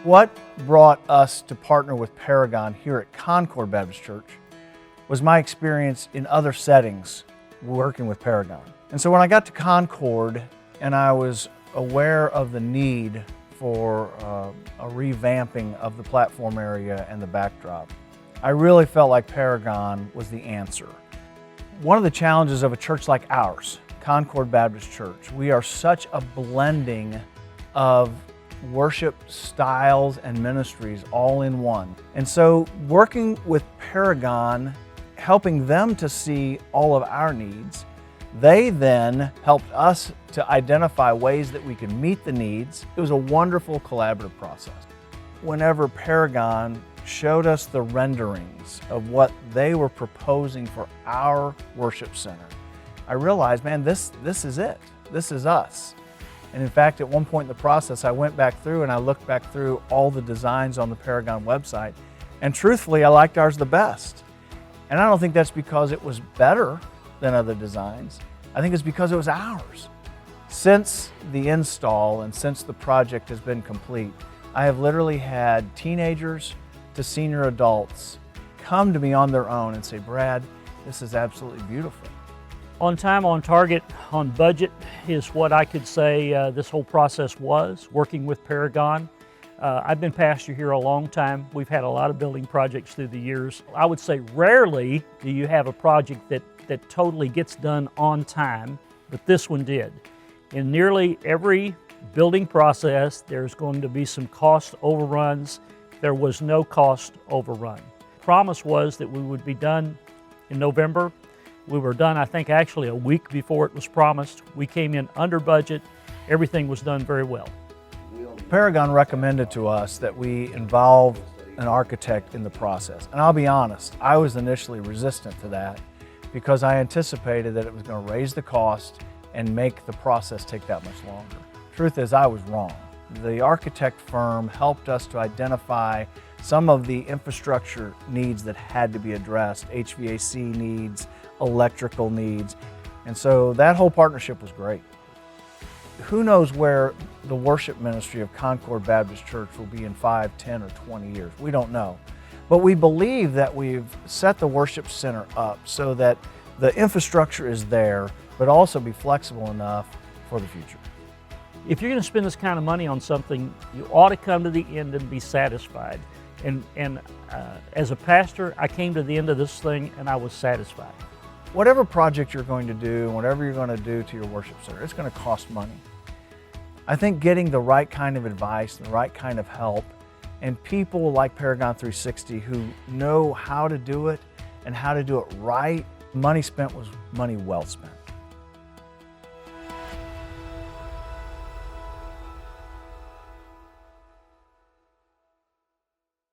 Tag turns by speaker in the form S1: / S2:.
S1: What brought us to partner with Paragon here at Concord Baptist Church was my experience in other settings working with Paragon. And so when I got to Concord and I was aware of the need for a revamping of the platform area and the backdrop, I really felt like Paragon was the answer. One of the challenges of a church like ours, Concord Baptist Church, we are such a blending of worship styles and ministries all in one. And so working with Paragon, helping them to see all of our needs, they then helped us to identify ways that we could meet the needs. It was a wonderful collaborative process. Whenever Paragon showed us the renderings of what they were proposing for our worship center, I realized, man, this is it. This is us. And in fact, at one point in the process, I went back through and I looked back through all the designs on the Paragon website, and truthfully, I liked ours the best. And I don't think that's because it was better than other designs. I think it's because it was ours. Since the install and since the project has been complete, I have literally had teenagers to senior adults come to me on their own and say, Brad, this is absolutely beautiful.
S2: On time, on target, on budget is what I could say this whole process was, working with Paragon. I've been pastor here a long time. We've had a lot of building projects through the years. I would say rarely do you have a project that totally gets done on time, but this one did. In nearly every building process, there's going to be some cost overruns. There was no cost overrun. The promise was that we would be done in November. We were done, I think, actually a week before it was promised. We came in under budget. Everything was done very well.
S1: Paragon recommended to us that we involve an architect in the process. And I'll be honest, I was initially resistant to that because I anticipated that it was going to raise the cost and make the process take that much longer. Truth is, I was wrong. The architect firm helped us to identify some of the infrastructure needs that had to be addressed, HVAC needs, electrical needs, and so that whole partnership was great. Who knows where the worship ministry of Concord Baptist Church will be in 5, 10, or 20 years? We don't know. But we believe that we've set the worship center up so that the infrastructure is there, but also be flexible enough for the future.
S2: If you're going to spend this kind of money on something, you ought to come to the end and be satisfied. And as a pastor, I came to the end of this thing and I was satisfied.
S1: Whatever project you're going to do, whatever you're going to do to your worship center, it's going to cost money. I think getting the right kind of advice, the right kind of help, and people like Paragon 360 who know how to do it and how to do it right, money spent was money well spent.